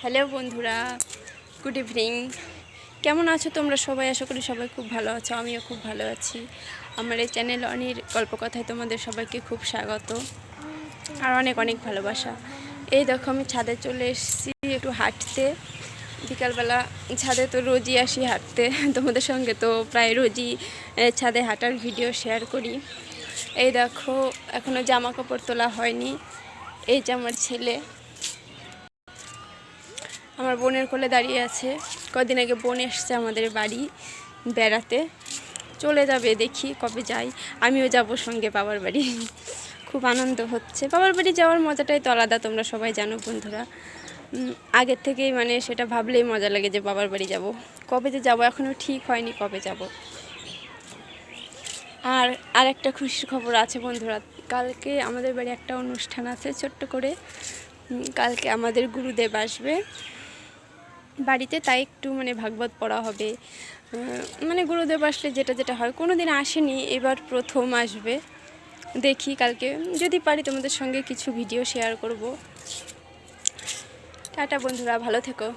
Hello বন্ধুরা, good evening. কেমন আছো তোমরা সবাই? আশা করি সবাই খুব ভালো আছো, আমিও খুব ভালো আছি। আমার এই চ্যানেল অনির গল্পকথায় তোমাদের সবাইকে খুব স্বাগত আর অনেক অনেক ভালোবাসা। এই দেখো আমি ছাদে চলে এসেছি একটু হাঁটতে। বিকালবেলা ছাদে তো রোজই আসি হাঁটতে, তোমাদের সঙ্গে তো প্রায় রোজই ছাদে হাঁটার ভিডিও শেয়ার করি। এই দেখো এখনও জামা কাপড় তোলা হয়নি। এই যে আমার ছেলে আমার বোনের কোলে দাঁড়িয়ে আছে। কদিন আগে বোন এসছে আমাদের বাড়ি বেড়াতে, চলে যাবে, দেখি কবে যাই। আমিও যাব সঙ্গে বাবার বাড়ি। খুব আনন্দ হচ্ছে, বাবার বাড়ি যাওয়ার মজাটাই তো আলাদা, তোমরা সবাই জানো বন্ধুরা। আগের থেকেই মানে সেটা ভাবলেই মজা লাগে যে বাবার বাড়ি যাব। কবে যে যাবো এখনও ঠিক হয়নি কবে যাব। আর একটা খুশির খবর আছে বন্ধুরা, কালকে আমাদের বাড়ি একটা অনুষ্ঠান আছে ছোট্ট করে। কালকে আমাদের গুরুদেব আসবে বাড়িতে, তাই একটু মানে ভাগবত পড়া হবে। মানে গুরুদেব আসলে যেটা যেটা হয়, কোনো দিন আসেনি, এবার প্রথম আসবে। দেখি কালকে যদি পারি তোমাদের সঙ্গে কিছু ভিডিও শেয়ার করব। টাটা বন্ধুরা, ভালো থেকো।